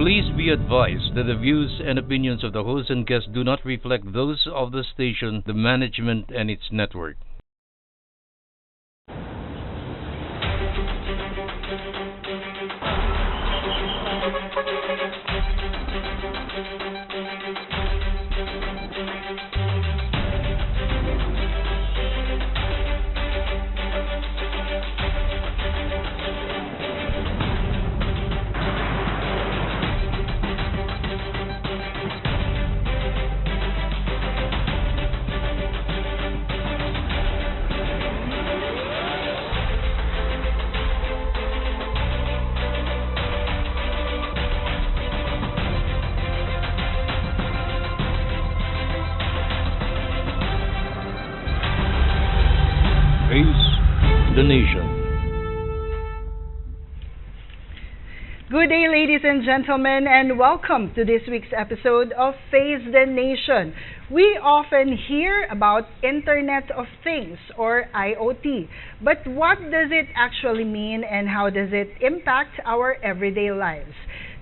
Please be advised that the views and opinions of the host and guests do not reflect those of the station, the management, and its network. Face the nation. Good day, ladies and gentlemen, and welcome to this week's episode of Face the Nation. We often hear about Internet of Things, or IoT, but what does it actually mean and how does it impact our everyday lives?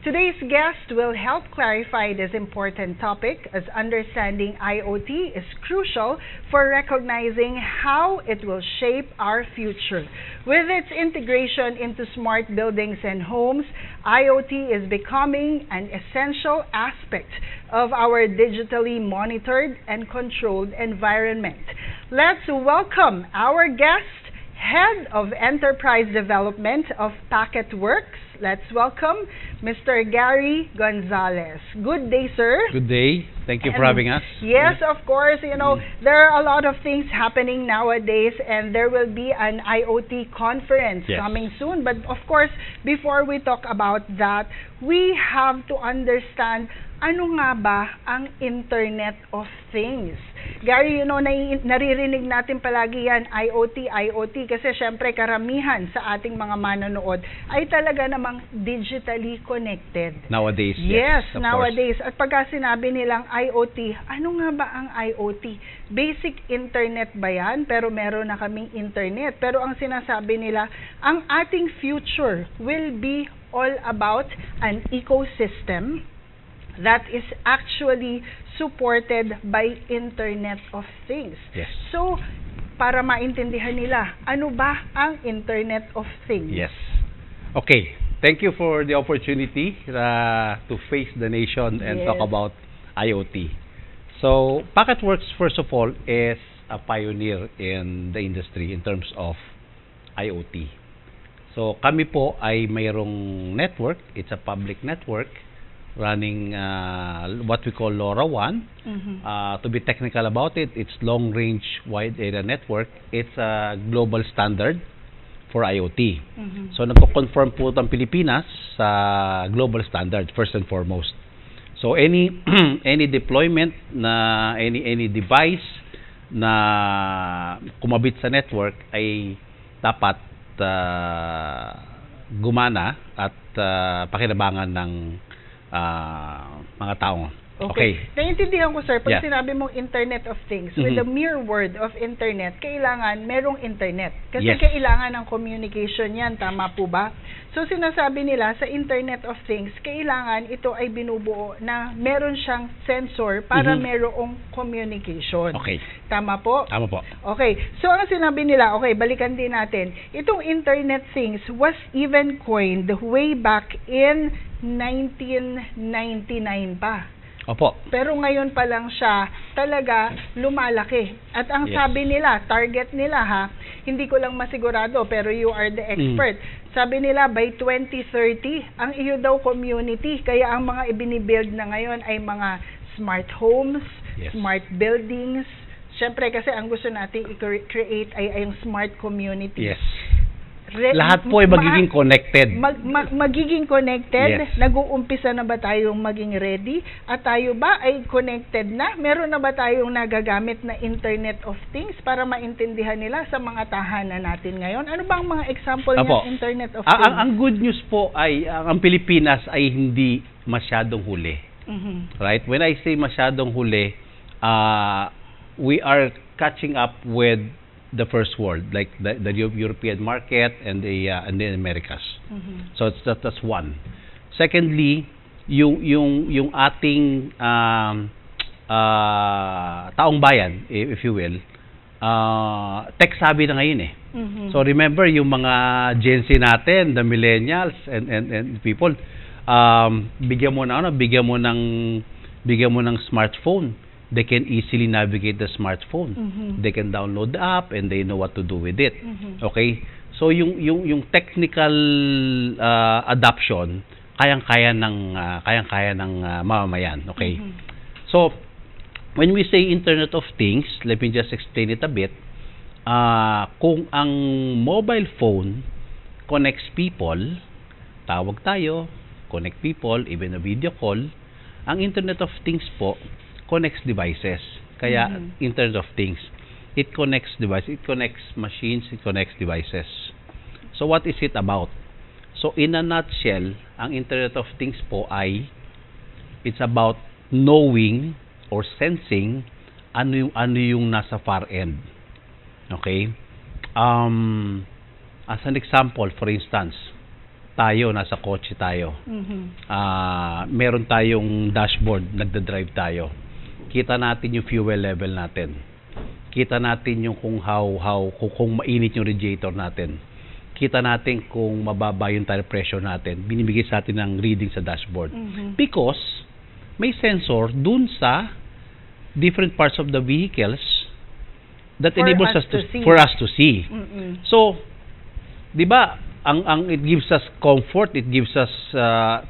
Today's guest will help clarify this important topic, as understanding IoT is crucial for recognizing how it will shape our future. With its integration into smart buildings and homes, IoT is becoming an essential aspect of our digitally monitored and controlled environment. Let's welcome our guest, Head of Enterprise Development of Packetworks. Let's welcome Mr. Gary Gonzalez. Good day, sir. Good day. Thank you for having us. Yes, of course. There are a lot of things happening nowadays, and there will be an IoT conference coming soon. But of course, before we talk about that, we have to understand ano nga ba ang Internet of Things. Gary, naririnig natin palagi yan, IoT, IoT, kasi syempre karamihan sa ating mga manonood ay talaga namang digitally connected. Nowadays, yes, of nowadays. course. At pagka sinabi nilang IoT, ano nga ba ang IoT? Basic internet ba yan? Pero meron na kaming internet. Pero ang sinasabi nila, ang ating future will be all about an ecosystem that is actually supported by Internet of Things. Yes. So, para maintindihan nila, ano ba ang Internet of Things? Yes. Okay. Thank you for the opportunity to face the nation and talk about IoT. So, Packetworks, first of all, is a pioneer in the industry in terms of IoT. So, kami po ay mayroong network. It's a public network running what we call LoRaWAN. To be technical about it, it's Long Range Wide Area Network. It's a global standard for IoT. So nagko-conform po ang Pilipinas sa global standard first and foremost. So any any deployment na any device na kumabit sa network ay dapat gumana at pakinabangan ng mga tao. Okay. Naiintindihan ko, sir, pag sinabi mong Internet of Things, with the mere word of Internet, kailangan merong Internet. Kasi kailangan ng communication yan, tama po ba? So sinasabi nila sa Internet of Things, kailangan ito ay binubuo na meron siyang sensor para merong communication. Okay. Tama po? Tama po. Okay. So ang sinabi nila, okay, balikan din natin. Itong Internet Things was even coined way back in 1999 pa. Opo. Pero ngayon pa lang siya talaga lumalaki. At ang sabi nila, target nila hindi ko lang masigurado, pero you are the expert. Sabi nila by 2030, ang iyo daw community, kaya ang mga ibinibuild na ngayon ay mga smart homes, smart buildings. Siyempre kasi ang gusto nating i-create ay yung smart community. Yes. Lahat po ay magiging connected. Magiging connected? Yes. Nag-uumpisa na ba tayong maging ready? At tayo ba ay connected na? Meron na ba tayong nagagamit na Internet of Things para maintindihan nila sa mga tahanan natin ngayon? Ano bang mga example ng Internet of Things? Ang good news po ay ang Pilipinas ay hindi masyadong huli. Right? When I say masyadong huli, we are catching up with the first world, like the European market and the Americas. So that's one. Secondly, yung ating taong bayan, if you will, tech savvy na ngayon eh. So remember yung mga Gen Z natin, the millennials and people, bigyan mo ng smartphone. They can easily navigate the smartphone. They can download the app and they know what to do with it. Okay? So yung technical adoption kayang-kaya ng mamamayan. Okay? So when we say Internet of Things, let me just explain it a bit. Kung ang mobile phone connects people, tawag tayo, connect people, even a video call, ang Internet of Things po connects devices. Kaya Internet of Things, it connects devices, it connects machines, it connects devices. So what is it about? So in a nutshell, ang Internet of Things po ay it's about knowing or sensing ano yung nasa far end. Okay? As an example, for instance, tayo, nasa kotse tayo. Meron tayong dashboard, nagda-drive tayo. Kita natin yung fuel level natin. Kita natin yung kung mainit yung radiator natin. Kita natin kung mababa yung tire pressure natin. Binibigay sa atin ng reading sa dashboard. Because may sensor dun sa different parts of the vehicles that enables us for us to see. So, 'di ba, ang it gives us comfort, it gives us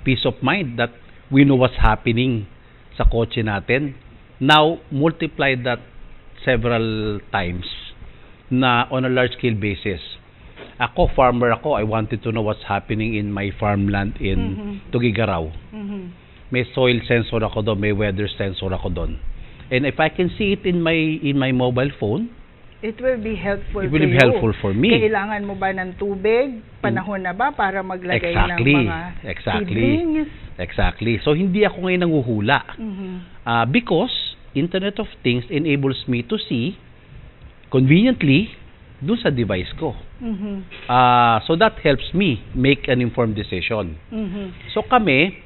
peace of mind that we know what's happening sa kotse natin. Now, multiply that several times na on a large scale basis. Ako, farmer ako, I wanted to know what's happening in my farmland in Tugigaraw. May soil sensor ako doon, may weather sensor ako doon. And if I can see it in my mobile phone, it will be helpful it will be helpful for me. Kailangan mo ba ng tubig? Panahon na ba para maglagay ng mga seedlings? Exactly. So, hindi ako ngayon nanguhula. Because Internet of Things enables me to see conveniently doon sa device ko. So, that helps me make an informed decision. So, kami,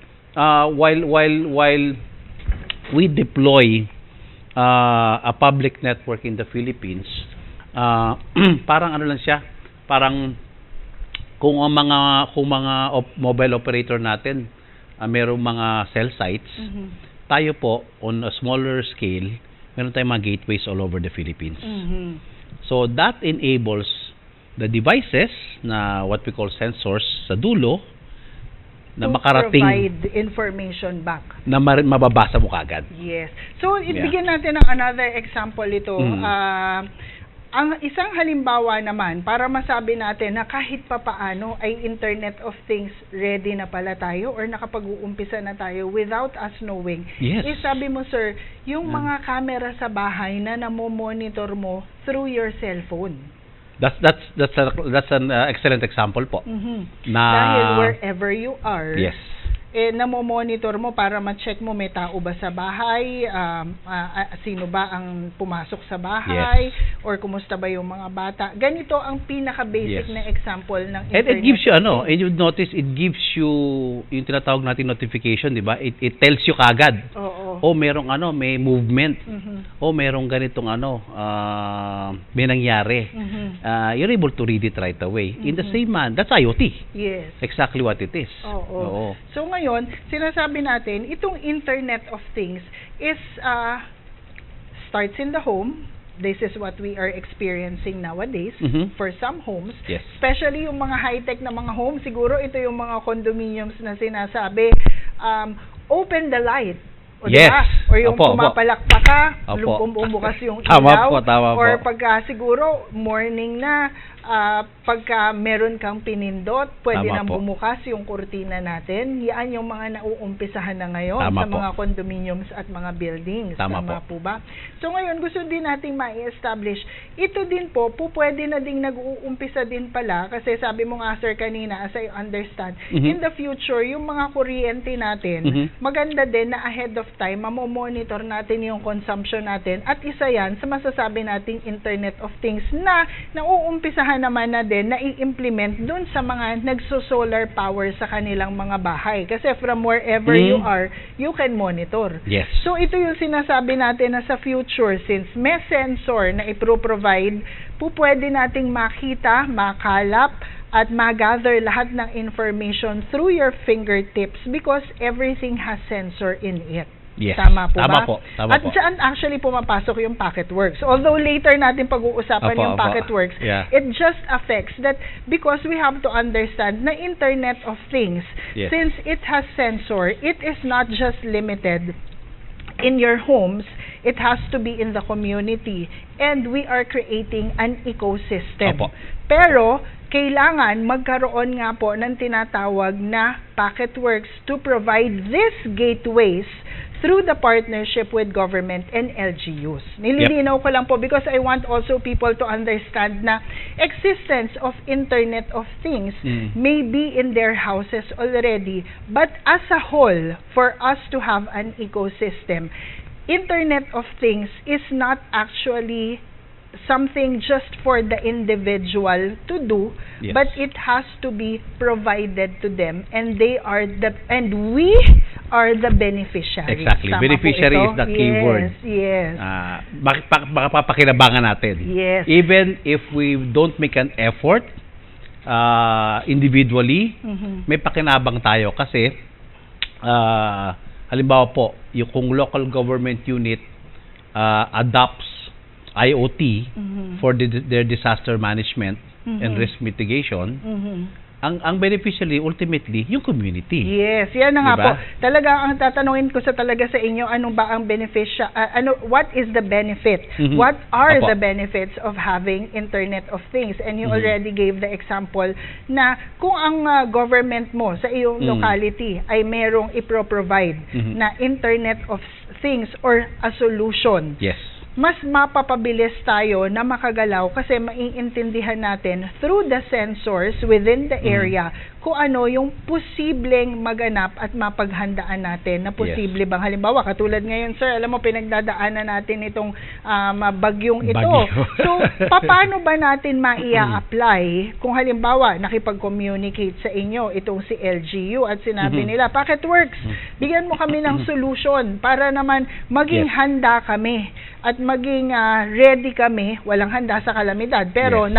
while we deploy a public network in the Philippines, parang ano lang siya, parang kung mga mobile operator natin merong mga cell sites, tayo po on a smaller scale, meron tayong mga gateways all over the Philippines. So that enables the devices na what we call sensors sa dulo na makarating, provide information back na mababasa mo kagad. Yes. So, ibigyan natin ng another example ito. Ang isang halimbawa naman, para masabi natin na kahit papaano ay Internet of Things ready na pala tayo or nakapag-uumpisa na tayo without us knowing. Yes. Sabi mo, sir, yung mga camera sa bahay na namomonitor mo through your cellphone. That's an excellent example po. Na dahil wherever you are, yes, namomonitor mo para ma-check mo may tao ba sa bahay, sino ba ang pumasok sa bahay, or kumusta ba yung mga bata. Ganito ang pinaka-basic na example ng Internet. And it gives you and you notice it gives you yung tinatawag natin notification, di ba? It tells you kagad. Merong may movement. Merong ganitong may nangyari. You're able to read it right away. In the same man, that's IoT. Yes. Exactly what it is. So ngayon, sinasabi natin, itong Internet of Things is starts in the home. This is what we are experiencing nowadays for some homes. Yes. Especially yung mga high-tech na mga homes. Siguro ito yung mga condominiums na sinasabi, open the light. O yes. Diba? Or yung pumapalakpak ka, bumukas yung ilaw. Tama po. Or pagka siguro morning na, pagka meron kang pinindot, pwede nang bumukas yung kurtina natin. Yan yung mga nauumpisahan na ngayon sa mga condominiums at mga buildings. Tama po ba? So ngayon, gusto din nating ma-establish. Ito din po, pwede na ding nag-uumpisa din pala, kasi sabi mo nga sir kanina, as I understand, in the future, yung mga kuryente natin, maganda din na ahead of time, monitor natin yung consumption natin at isa yan sa masasabi nating Internet of Things na nauumpisahan naman na din na i-implement dun sa mga nagso-solar power sa kanilang mga bahay. Kasi from wherever you are, you can monitor. Yes. So ito yung sinasabi natin na sa future, since may sensor na ipro-provide, pwede nating makita, makalap, at ma-gather lahat ng information through your fingertips because everything has sensor in it. Yes. Tama po Tama ba? po. Tama At po. dyan actually pumapasok yung PacketWorks. Although later natin pag-uusapan yung PacketWorks, it just affects that because we have to understand na Internet of Things, since it has sensor, it is not just limited in your homes, it has to be in the community. And we are creating an ecosystem. Pero, kailangan magkaroon nga po ng tinatawag na PacketWorks to provide these gateways through the partnership with government and LGUs. Nililinaw ko lang po because I want also people to understand na existence of Internet of Things may be in their houses already, but as a whole, for us to have an ecosystem, Internet of Things is not actually something just for the individual to do, but it has to be provided to them, and we are the beneficiaries. Exactly. Tama Beneficiary po is the key word. Yes. Makapapakinabangan natin. Yes. Even if we don't make an effort individually, may pakinabang tayo kasi halimbawa po, yung kung local government unit adopts IoT for their disaster management and risk mitigation, ang beneficiary ultimately yung community. Yes, yan na nga Diba? po. Talaga ang tatanungin ko sa inyo, ano ba ang what is the benefit? What are the benefits of having Internet of Things? And you already gave the example na kung ang government mo sa iyong locality ay merong ipro-provide na Internet of Things or a solution. Yes. Mas mapapabilis tayo na makagalaw kasi maiintindihan natin through the sensors within the area kung ano yung posibleng maganap at mapaghandaan natin na posible bang halimbawa katulad ngayon sir, alam mo pinagdadaanan natin itong bagyong ito. So paano ba natin maia-apply kung halimbawa nakipag-communicate sa inyo itong si LGU at sinabi nila PacketWorks, bigyan mo kami ng solution para naman maging handa kami at maging ready kami, walang handa sa kalamidad. Pero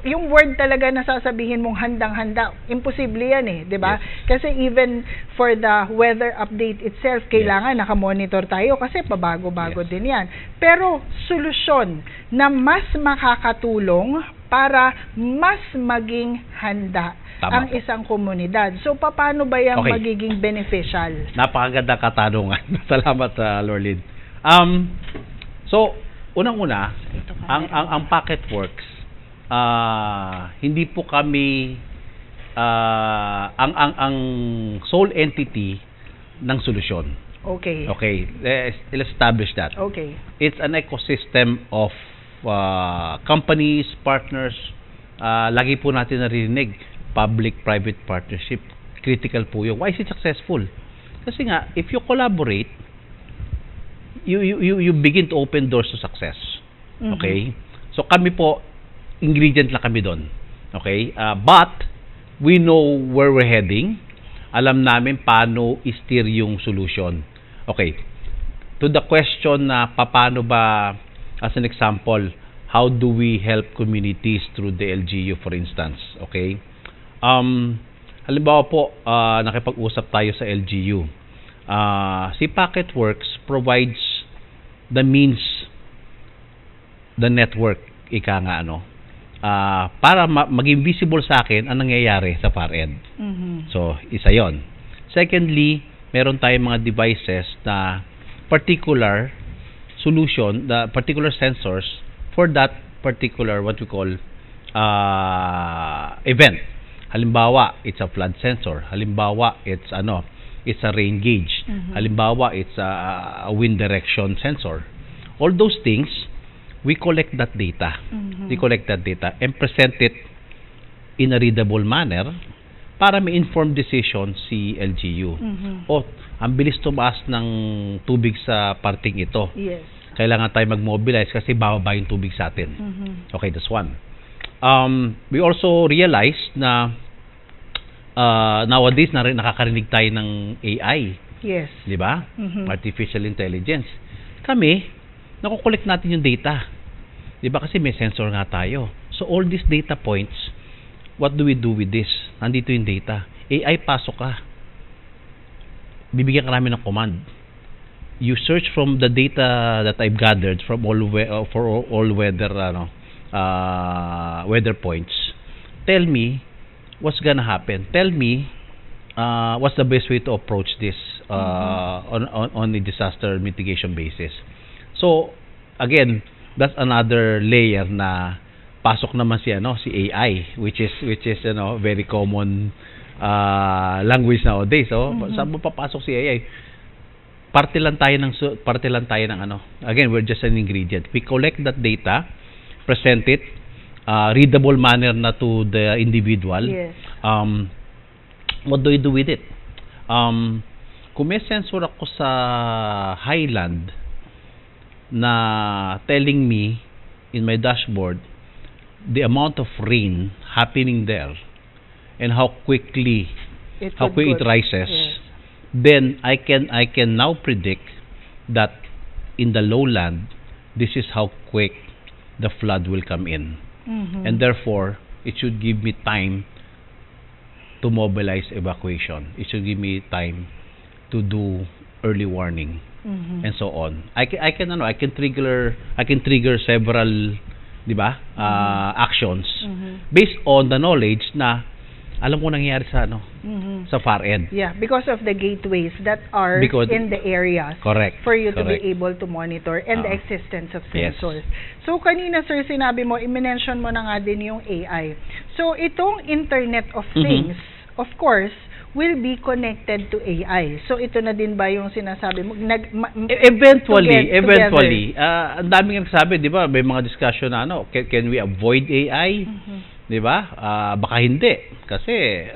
yung word talaga na sasabihin mong handang-handa, imposible yan eh, 'di ba? Kasi even for the weather update itself, kailangan nakamonitor tayo kasi pabago-bago din yan. Pero solusyon na mas makakatulong para mas maging handa ang isang komunidad. So paano ba yan magiging beneficial? Napakaganda katanungan. Salamat Lorlyn. So, unang-una, ang PacketWorks, hindi po kami ang sole entity ng solusyon. Okay. Okay, let's establish that. Okay. It's an ecosystem of companies, partners. Lagi po natin narinig, public-private partnership. Critical po yun. Why is it successful? Kasi nga, if you collaborate, you begin to open doors to success. Okay? So kami po, ingredient lang kami doon. Okay? But we know where we're heading. Alam namin paano i-steer yung solution. Okay. To the question na paano ba, as an example, how do we help communities through the LGU, for instance? Okay? Halimbawa po, nakipag-usap tayo sa LGU. Si PacketWorks provides the means, the network, ika nga para maging visible sa akin ang nangyayari sa far end. So, isa yon. Secondly, meron tayong mga devices na particular solution, the particular sensors for that particular what we call event. Halimbawa, it's a flood sensor. Halimbawa, it's a rain gauge. Halimbawa, it's a wind direction sensor. All those things, we collect that data. We collect that data and present it in a readable manner para may informed decision si LGU. O, ang bilis tumaas ng tubig sa parting ito. Yes. Kailangan tayo mag-mobilize kasi bababa yung tubig sa atin. Okay, that's one. We also realize na nowadays nakakarinig tayo ng AI. Yes. Di ba? Artificial intelligence. Kami, nakukulik natin yung data. Di ba? Kasi may sensor nga tayo. So, all these data points, what do we do with this? Nandito yung data. AI, pasok ka. Bibigyan ka namin ng command. You search from the data that I've gathered from all weather weather points. Tell me what's gonna happen. Tell me what's the best way to approach this on a disaster mitigation basis. So again, that's another layer na pasok naman si AI, which is very common language nowadays. So saan mo papasok si AI? Parte lang tayo ng again, we're just an ingredient. We collect that data, present it readable manner na to the individual. Yes. What do we do with it? Kung may sensor ako sa highland na telling me in my dashboard the amount of rain happening there and how quickly it rises, yes, then I can now predict that in the lowland this is how quick the flood will come in. And therefore it should give me time to mobilize evacuation. It should give me time to do early warning and so on. I can trigger several, di ba, actions based on the knowledge na alam ko nangyayari sa sa far end. Yeah, because of the gateways that are in the areas. Correct. For you to be able to monitor and the existence of sensors. Yes. So kanina sir, sinabi mo, i-mention mo na nga din yung AI. So itong Internet of Things, of course, will be connected to AI. So ito na din ba yung sinasabi mo? Eventually. Ang daming nagsabi, di ba? May mga discussion na can we avoid AI? Di ba? Baka hindi. Kasi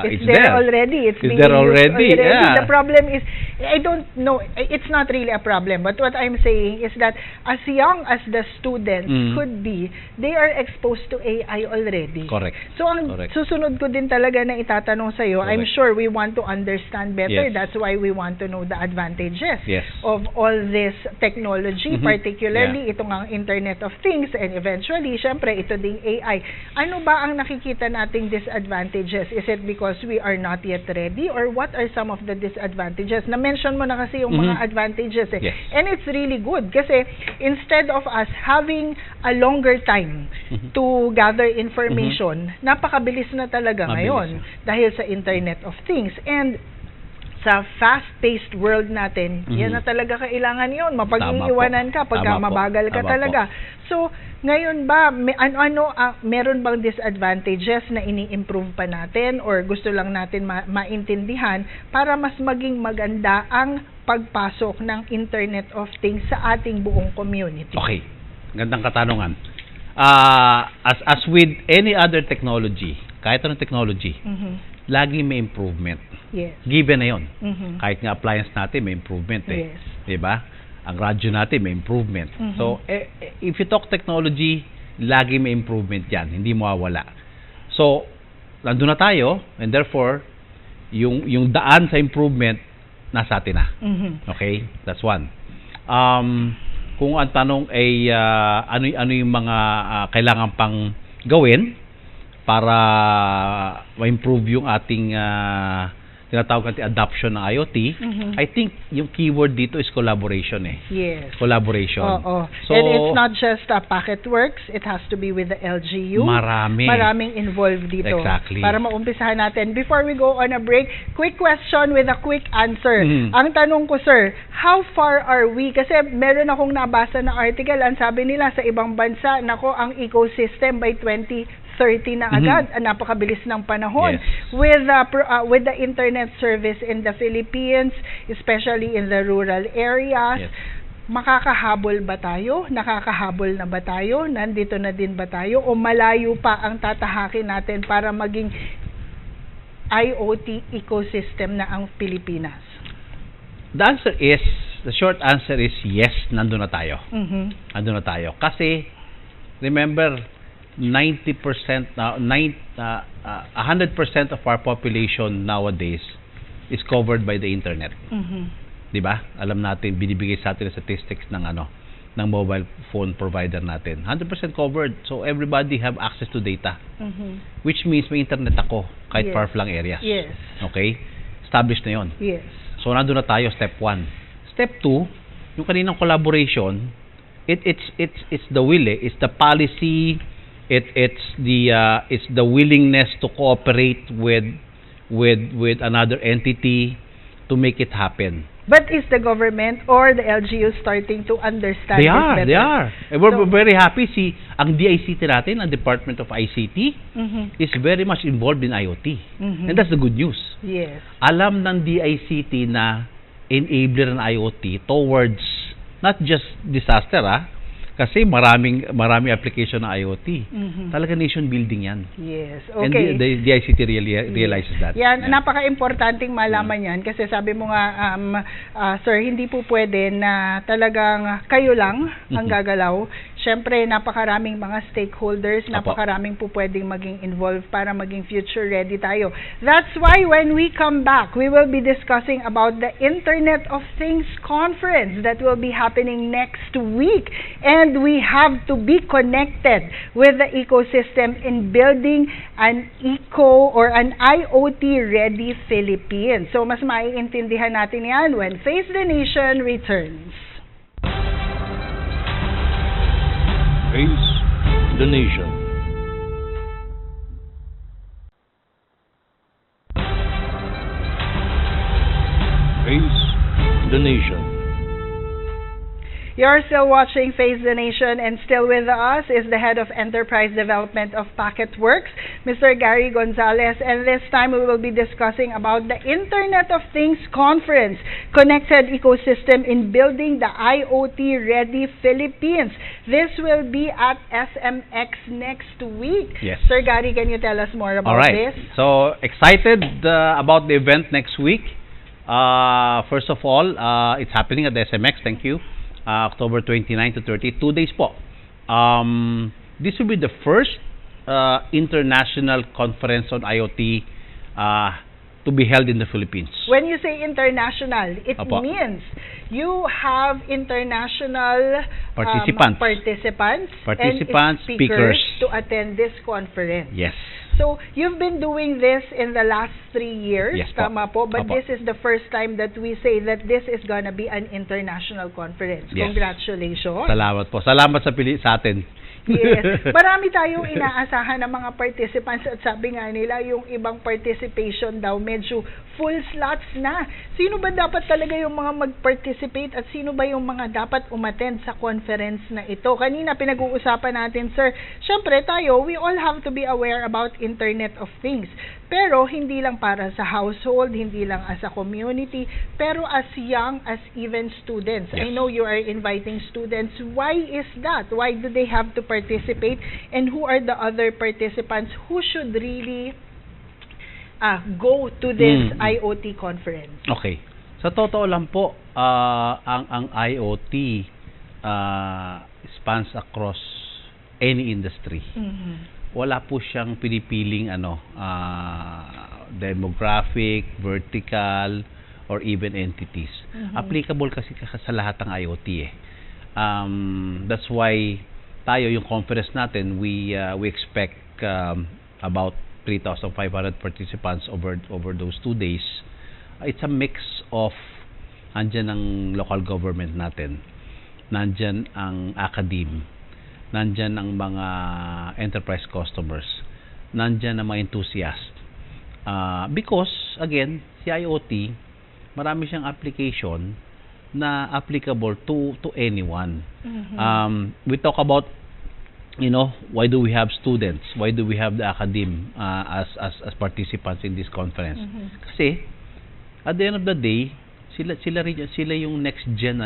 it's there already. It's there already. Yeah. The problem is, I don't know, it's not really a problem. But what I'm saying is that as young as the students could be, they are exposed to AI already. Correct. So ang susunod ko din talaga na itatanong sa'yo, I'm sure we want to understand better. Yes. That's why we want to know the advantages of all this technology, particularly itong ang Internet of Things, and eventually, syempre, ito ding AI. Ano ba ang nakikita nating disadvantages? Is it because we are not yet ready, or what are some of the disadvantages? Na-mention mo na kasi yung mga advantages eh. Yes. And it's really good kasi instead of us having a longer time to gather information, napakabilis na talaga ngayon dahil sa Internet of Things. And sa fast-paced world natin, yan na talaga kailangan yun. Mapag-iiwanan ka pagka mabagal ka talaga. So, ngayon ba, meron bang disadvantages na ini-improve pa natin or gusto lang natin maintindihan para mas maging maganda ang pagpasok ng Internet of Things sa ating buong community? Okay. Gandang katanungan. As with any other technology, kahit anong technology, lagi may improvement. Yes. Given na yun. Kahit nga appliance natin, may improvement eh. Yes. Diba? Ang radyo natin, may improvement. So, if you talk technology, lagi may improvement yan. Hindi mawawala. So, nandun na tayo, and therefore, yung daan sa improvement, nasa atin na. Okay? That's one. Kung ang tanong ay ano yung mga kailangan pang gawin para ma-improve yung ating tinatawag natin adoption ng IoT, I think yung keyword dito is collaboration eh. Yes. Collaboration. So, and it's not just Packetworks, it has to be with the LGU. Maraming involved dito. Exactly. Para maumpisahan natin. Before we go on a break, quick question with a quick answer. Ang tanong ko, sir, how far are we? Kasi meron akong nabasa na article, ang sabi nila sa ibang bansa, nako, ang ecosystem by 2030 na agad, napakabilis ng panahon. With the internet service in the Philippines, especially in the rural areas, makakahabol ba tayo? Nakakahabol na ba tayo? Nandito na din ba tayo? O malayo pa ang tatahakin natin para maging IoT ecosystem na ang Pilipinas? The short answer is yes, nandun na tayo. Mhm. Nandun na tayo. Kasi, remember, 90% now, 100% of our population nowadays is covered by the internet. Mhm. 'Di ba? Alam natin, binibigay sa atin ang statistics ng ng mobile phone provider natin. 100% covered. So everybody have access to data. Mhm. Which means may internet ako kahit Yes. far-flung areas. Yes. Okay? Established na 'yon. Yes. So nandun na tayo, step 1. Step 2, yung kaninang collaboration, it's the will, it's the policy, it's the willingness to cooperate with another entity to make it happen. But is the government or the LGU starting to understand They this are, better? they are. And we're So- very happy. Ang DICT natin, ang Department of ICT, Mhm. is very much involved in IoT. Mhm. And that's the good news. Yes. Alam ng DICT na enabler ng IoT towards not just disaster, kasi maraming application ng IoT. Mhm. Talaga nation building yan. Yes. And Okay. the DICT realizes that. Yan, Yeah. napaka-importanting malaman yan kasi sabi mo nga, sir, hindi po pwede na talagang kayo lang ang Mhm. gagalaw. Siyempre, napakaraming mga stakeholders, Apo. napakaraming po pwedeng maging involved para maging future ready tayo. That's why when we come back, we will be discussing about the Internet of Things conference that will be happening next week. And we have to be connected with the ecosystem in building an eco or an IoT-ready Philippines. So, mas maiintindihan natin yan when Face the Nation returns. Face the Nation. Face the Nation. You're still watching Face the Nation, and still with us is the Head of Enterprise Development of PacketWorks, Mr. Gary Gonzalez, and this time we will be discussing about the Internet of Things Conference, Connected Ecosystem in Building the IoT-Ready Philippines. This will be at SMX next week. Yes. Sir Gary, can you tell us more about All right. this? So excited about the event next week. First of all, it's happening at the SMX. Thank you. October 29 to 30, 2 days po. This will be the first international conference on IoT to be held in the Philippines. When you say international, it Apo. means you have international Participants. and Participants, speakers speakers. to attend this conference. Yes. So, you've been doing this in the last 3 years, Yes po. tama po, but Apo. this is the first time that we say that this is gonna be an international conference. Yes. Congratulations. Salamat po. Salamat sa atin. Yes. Marami tayong inaasahan ng mga participants at sabi nga nila yung ibang participation daw medyo full slots na. Sino ba dapat talaga yung mga mag-participate at sino ba yung mga dapat umattend sa conference na ito? Kanina pinag-uusapan natin, sir, syempre tayo, we all have to be aware about Internet of Things. Pero hindi lang para sa household, hindi lang as a community, pero as young as even students. I Yes. know you are inviting students. Why is that? Why do they have to participate? And who are the other participants who should really go to this IoT conference? Okay. Sa totoo lang po, ang IoT spans across any industry. Mhm. Wala po siyang pinipiling demographic, vertical, or even entities. Mhm. Applicable kasi sa lahat ng IoT eh. That's why tayo yung conference natin, we expect about 3,500 participants over those 2 days. It's a mix of nandyan ang local government natin, nandyan ang academe, nandyan ang mga enterprise customers, nandyan ang mga enthusiasts. Because, again, si IoT, marami siyang application na applicable to anyone. Mhm. We talk about, why do we have students? Why do we have the academe as participants in this conference? Mhm. Kasi, at the end of the day, sila yung next gen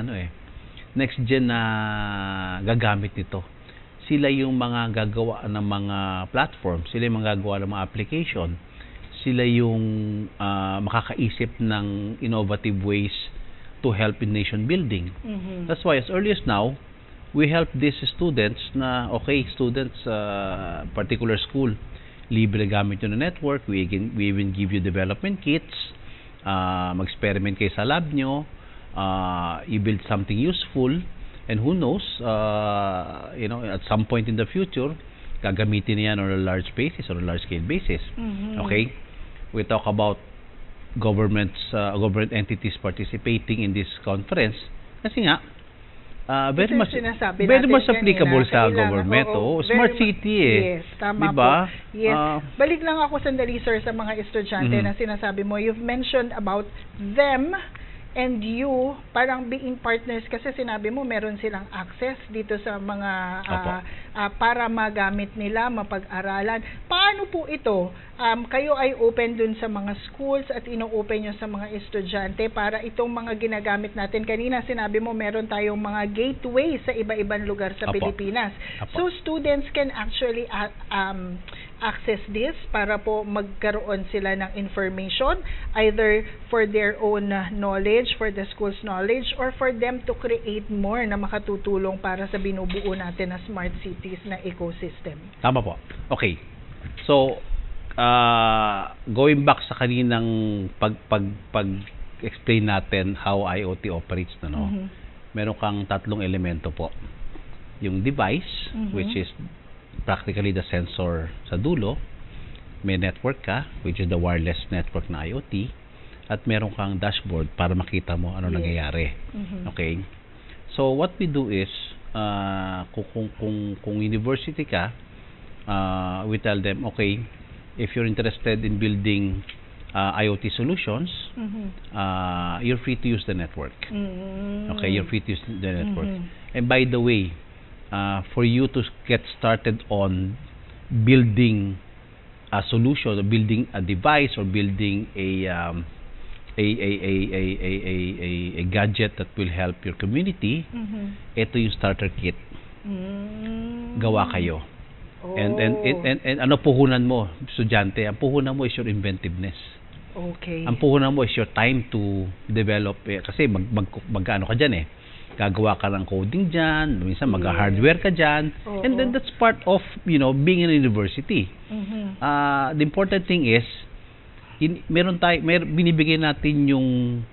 next gen na gagamit nito. Sila yung mga gagawa ng mga platform, sila yung mga gagawa ng mga application, sila yung makakaisip ng innovative ways to help in nation building. That's why as early as now, we help these students na, okay, students, particular school, libre gamit nyo na network, we even give you development kits, mag-experiment kayo sa lab nyo, you build something useful, and who knows, at some point in the future, gagamitin niyan on a large basis or a large scale basis. Okay? We talk about government entities participating in this conference kasi nga very much applicable sa government. Smart city Yes, tama diba? po. Yes. Balik lang ako sandali, sir, sa mga estudyante na sinasabi mo. You've mentioned about them and you parang being partners kasi sinabi mo meron silang access dito sa mga para magamit nila, mapag-aralan. Paano po ito? Kayo ay open dun sa mga schools at ino-open nyo sa mga estudyante para itong mga ginagamit natin. Kanina sinabi mo meron tayong mga gateway sa iba-ibang lugar sa Pilipinas. So students can actually access this para po magkaroon sila ng information either for their own knowledge, for the school's knowledge, or for them to create more na makatutulong para sa binubuo natin na smart cities na ecosystem. Tama po. Okay. So, going back sa kaninang pag-explain natin how IoT operates, meron kang tatlong elemento po. Yung device, which is practically the sensor sa dulo, may network ka, which is the wireless network na IoT, at meron kang dashboard para makita mo ano nangyayari. Okay? So, what we do is, kung university ka, we tell them, okay, if you're interested in building IoT solutions, you're free to use the network. Okay, you're free to use the network. And by the way, for you to get started on building a solution, or building a device, or building a gadget that will help your community, ito yung starter kit. Gawa kayo. And ano puhunan mo, estudyante? Ang puhunan mo is your inventiveness. Okay. Ang puhunan mo is your time to develop. Kasi mag-ano ka dyan gagawa ka ng coding dyan, minsan mag-hardware ka dyan, and then that's part of, being in a university. The important thing is, binibigay natin yung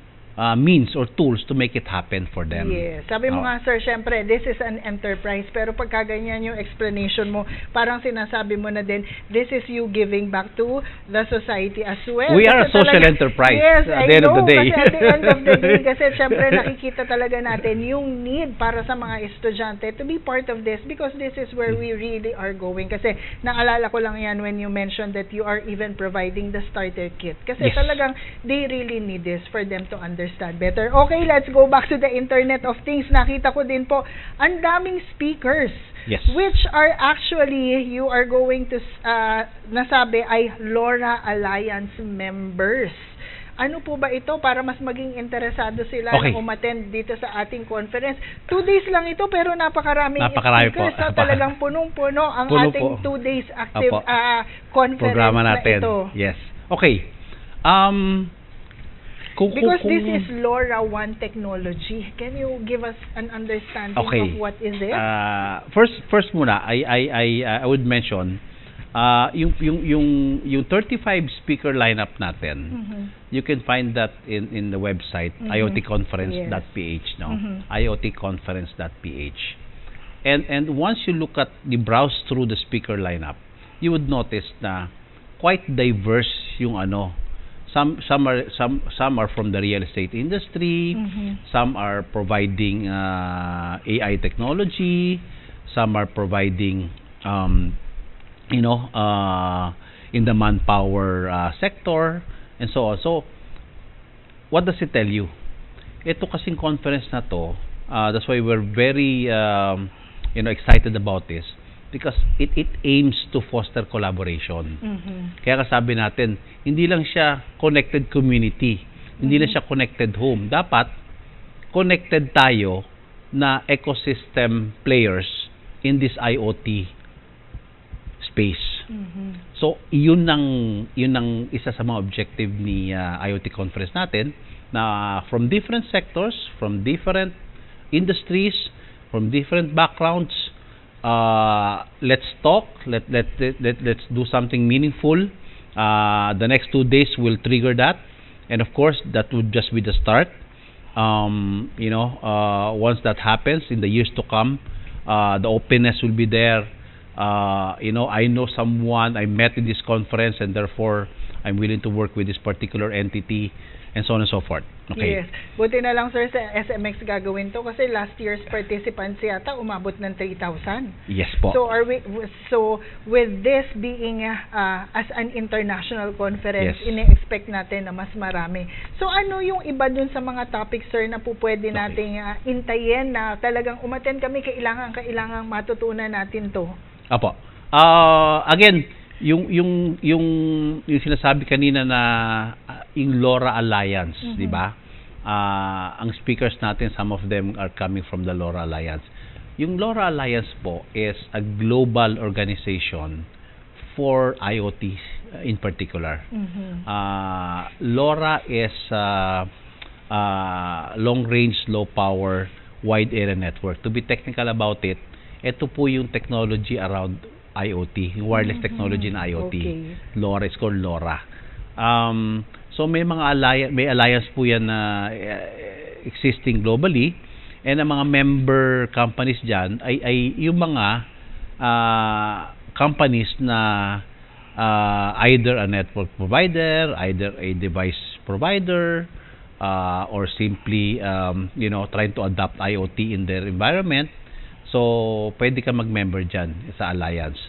means or tools to make it happen for them. Yes. Sabi mo nga, sir, syempre, this is an enterprise, pero pagka ganyan yung explanation mo, parang sinasabi mo na din, this is you giving back to the society as well. We are a social enterprise at the end of the day. Kasi at the end of the day, kasi syempre nakikita talaga natin yung need para sa mga estudyante to be part of this because this is where we really are going. Kasi naalala ko lang yan when you mentioned that you are even providing the starter kit. Kasi talagang they really need this for them to understand better. Okay, let's go back to the Internet of Things. Nakita ko din po, ang daming speakers. Yes. Which are actually, you are going to, nasabi ay LoRa Alliance members. Ano po ba ito para mas maging interesado sila na umattend dito sa ating conference? 2 days lang ito pero napakaraming speakers. So talagang punong-puno ang ating 2 days active conference programa natin na ito. Yes. Okay. Because this is LoRaWAN technology. Can you give us an understanding of what is it? First muna, I would mention yung 35 speaker lineup natin. You can find that in the website iotconference.ph iotconference.ph. And once you look at the browse through the speaker lineup, you would notice na quite diverse yung Some are from the real estate industry. Some are providing AI technology. Some are providing in the manpower sector and so on. So what does it tell you? Ito kasing conference na to, that's why we're very excited about this. Because it aims to foster collaboration. Kaya sabi natin, hindi lang siya connected community, hindi lang siya connected home. Dapat connected tayo na ecosystem players in this IoT space. So, yun ang isa sa mga objective ni IoT conference natin, na from different sectors, from different industries, from different backgrounds, let's talk, let's do something meaningful. The next 2 days will trigger that, and of course that would just be the start. Once that happens in the years to come, the openness will be there. I know someone I met in this conference, and therefore I'm willing to work with this particular entity, and so on and so forth. Okay. Yes. Buti na lang, sir, sa SMX gagawin to kasi last year's participants yata umabot ng 3,000. Yes po. So with this being as an international conference, Yes. ine-expect natin na mas marami. So ano yung iba dun sa mga topics, sir, na po pwede nating intayin na talagang umattend kami, kailangang matutunan natin to? Apo. Again, yung sinasabi kanina na yung LoRa Alliance, di ba? Ang speakers natin, some of them are coming from the LoRa Alliance. Yung LoRa Alliance po is a global organization for IoT in particular. LoRa is long range, low power, wide area network. To be technical about it, ito po yung technology around IoT, yung wireless technology in IoT. Okay. LoRa is called LoRa. So may alliance po yan na existing globally, and ang mga member companies diyan ay yung mga companies na either a network provider, either a device provider, or simply trying to adopt IoT in their environment. So, pwede ka mag-member dyan sa Alliance.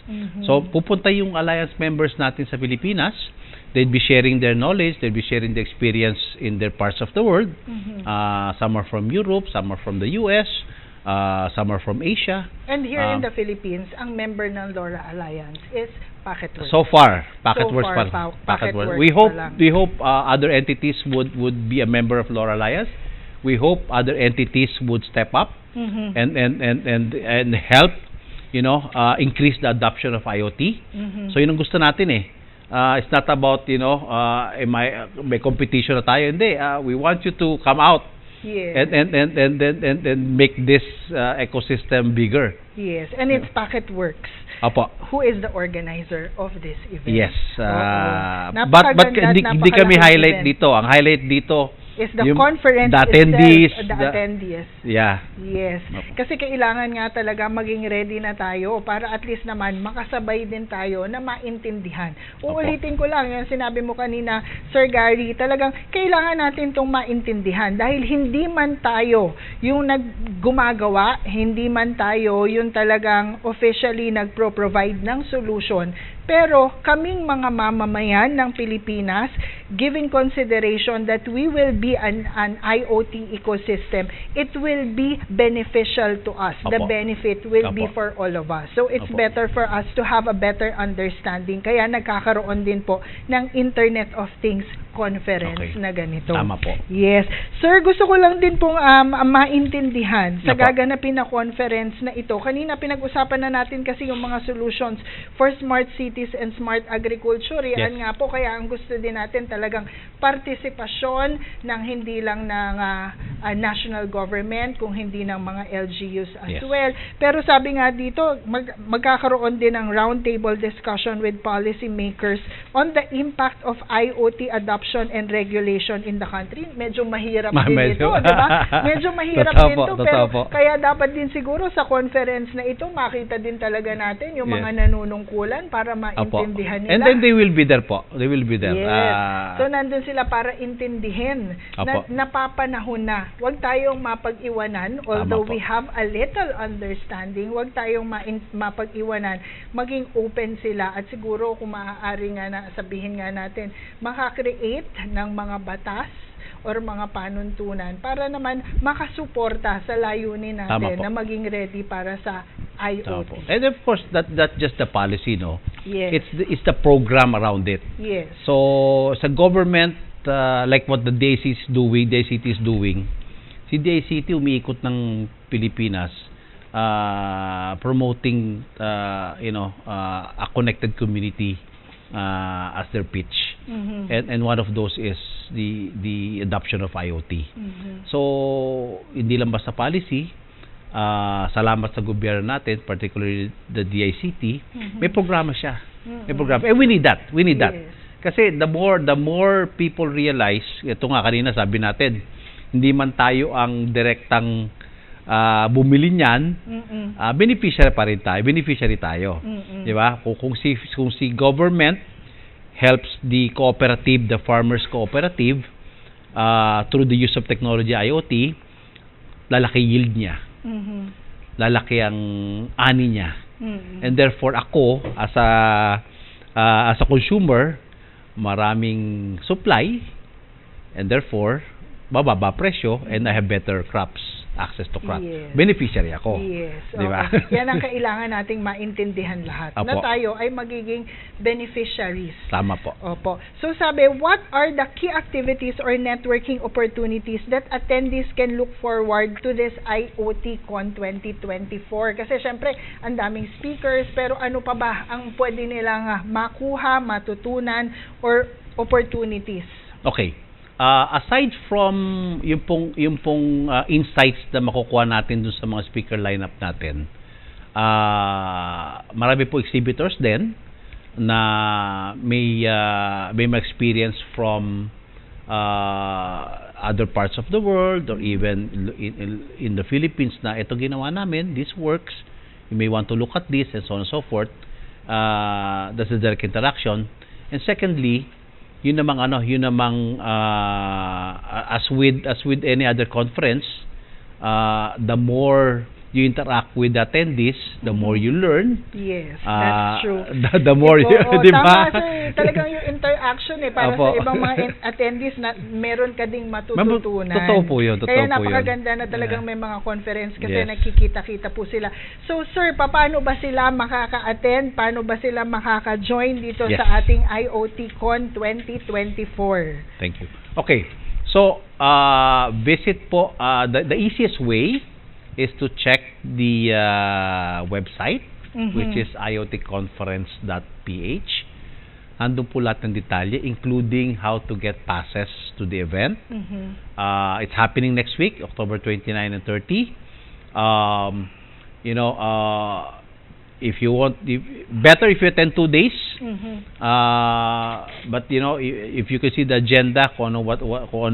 So, pupunta yung Alliance members natin sa Pilipinas. They'll be sharing their knowledge, they'll be sharing the experience in their parts of the world. Some are from Europe, some are from the US, some are from Asia. And here in the Philippines, ang member ng LoRa Alliance is Packetworks. So far, Packetworks Packetworks. pa We hope other entities would be a member of LoRa Alliance. We hope other entities would step up and help, increase the adoption of IoT. So yun ang gusto natin eh. It's not about, may competition na tayo. Hindi, we want you to come out. Yes. And make this ecosystem bigger. Yes, and it's Packetworks. Apo. Who is the organizer of this event? Yes. Napakaganda But hindi kami napakalaking highlight event. dito. Ang highlight dito is the conference the attendees, itself, the attendees. Yeah. Yes. Kasi kailangan nga talaga maging ready na tayo para at least naman makasabay din tayo na maintindihan. Uulitin ko lang yung sinabi mo kanina, Sir Gary, talagang kailangan natin itong maintindihan dahil hindi man tayo yung gumagawa, hindi man tayo yung talagang officially nagpro-provide ng solution, pero kaming mga mamamayan ng Pilipinas, giving consideration that we will be an IoT ecosystem, it will be beneficial to us. The benefit will be for all of us. So it's better for us to have a better understanding. Kaya nagkakaroon din po ng Internet of Things conference na ganito. Tama po. Yes. Sir, gusto ko lang din pong maintindihan sa gaganapin na conference na ito. Kanina pinag-usapan na natin kasi yung mga solutions for smart cities and smart agriculture. Yan nga po, kaya ang gusto din natin talagang partisipasyon ng hindi lang ng national government, kung hindi ng mga LGUs as well. Pero sabi nga dito, magkakaroon din ng roundtable discussion with policy makers on the impact of IoT adoption and regulation in the country. Medyo mahirap din ito, di ba? Medyo mahirap din ito, pero kaya dapat din siguro sa conference na ito, makita din talaga natin yung mga nanunungkulan para maintindihan nila. And then they will be there po. They will be there. Yes. So, nandun sila para intindihin na napapanahon na. Huwag tayong mapag-iwanan, although we have a little understanding, huwag tayong mapag-iwanan. Maging open sila at siguro kung maaari nga na sabihin nga natin, makakreate ng mga batas or mga panuntunan para naman makasuporta sa layunin natin na maging ready para sa IoT. And of course, that's just the policy, no? Yes. It's the program around it. Yes. So, sa government, like what the DCT is doing, si DCT umiikot ng Pilipinas promoting a connected community as their pitch. And one of those is the adoption of IoT. So hindi lang basta policy, salamat sa gobyerno natin, particularly the DICT, may programa siya. May programa. And we need that. Yes. Kasi the more people realize, ito nga kanina sabi natin, hindi man tayo ang direktang bumili niyan, beneficiary tayo. Di ba? Kung si government helps the cooperative, the farmers cooperative, through the use of technology IoT, lalaki yield niya. Lalaki ang ani niya. And therefore ako as a consumer, maraming supply, and therefore bababa presyo, and I have better access to crops. Yes. Beneficiary ako. Yes. Di ba? Okay. Yan ang kailangan nating maintindihan lahat. Apo. Na tayo ay magiging beneficiaries. Tama po. Opo. So sabi, what are the key activities or networking opportunities that attendees can look forward to this IoTCon 2024? Kasi syempre, ang daming speakers, pero ano pa ba ang pwede nilang makuha, matutunan, or opportunities? Okay. Aside from yung pong insights na makukuha natin dun sa mga speaker lineup natin, marami po exhibitors din na may experience from other parts of the world, or even in the Philippines, na ito ginawa namin, this works, you may want to look at this, and so on and so forth. That's the direct interaction. And secondly, yun namang as with any other conference, the more you interact with the attendees, the more you learn. Yes, that's true. The more you, di ba? Tama, sir. Talagang yung interaction para sa ibang mga attendees na meron ka ding matututunan. Totoo po yun. Kaya napakaganda na talagang may mga conference kasi Yes. nakikita-kita po sila. So, sir, paano ba sila makaka-attend? Paano ba sila makaka-join dito Yes. sa ating IoTCon 2024? Thank you. Okay. So, visit po, the easiest way is to check the website, which is iotconference.ph. Andun po lahat ng detalye, including how to get passes to the event. It's happening next week, October 29 and 30. If you want, better if you attend 2 days. But if you can see the agenda, kung ano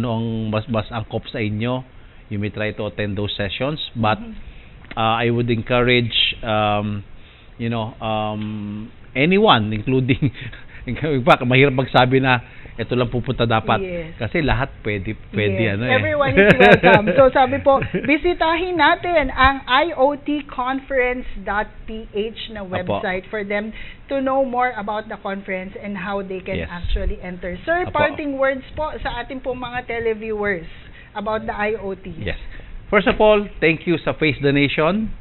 ang mas angkop sa inyo, you may try to attend those sessions. But I would encourage anyone, including mahirap magsabi na ito lang pupunta dapat. Yes. Kasi lahat pwede Yes. Everyone is welcome. So sabi po, bisitahin natin ang iotconference.ph na website for them to know more about the conference and how they can Yes. actually enter. Sir, Apo. parting words po sa ating po mga televiewers about the IoT. Yes. First of all, thank you sa Face the Nation.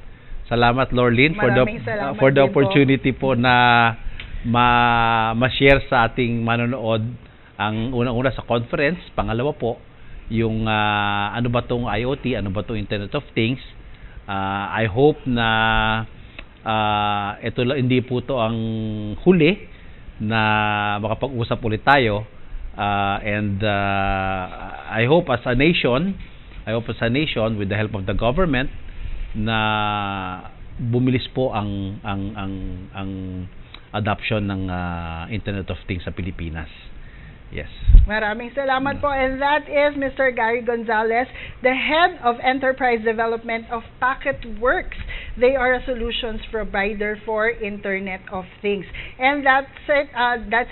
Salamat, Lorlene, Maraming salamat for the din po. opportunity po na ma-share sa ating manonood ang unang-una sa conference. Pangalawa po, yung ano ba tong IoT, ano ba tong Internet of Things. I hope na ito hindi po to ang huli na makapag-usap ulit tayo. And I hope as a nation, with the help of the government, na bumilis po ang adoption ng Internet of Things sa Pilipinas. Yes. Maraming salamat po. And that is Mr. Gary Gonzalez, the Head of Enterprise Development of Packetworks. They are a solutions provider for Internet of Things. And that's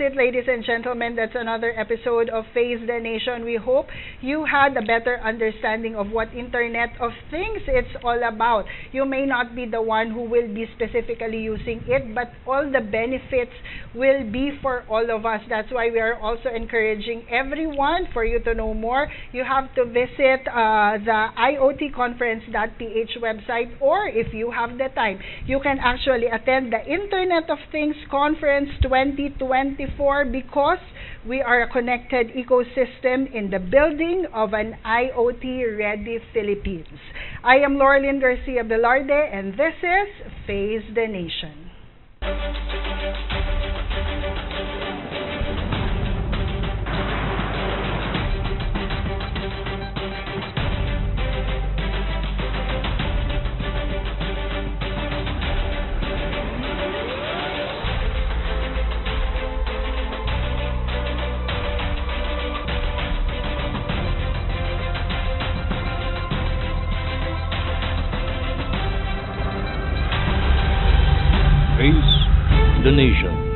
it, ladies and gentlemen. That's another episode of Face the Nation. We hope you had a better understanding of what Internet of Things it's all about. You may not be the one who will be specifically using it, but all the benefits will be for all of us. That's why we are also encouraging everyone. For you to know more, you have to visit the iotconference.ph website, or if you have the time, you can actually attend the Internet of Things Conference 2024, because We are a connected ecosystem in the building of an IoT-ready Philippines. I am Laurelyn Garcia Velarde, and this is Face the Nation. Face the Nation.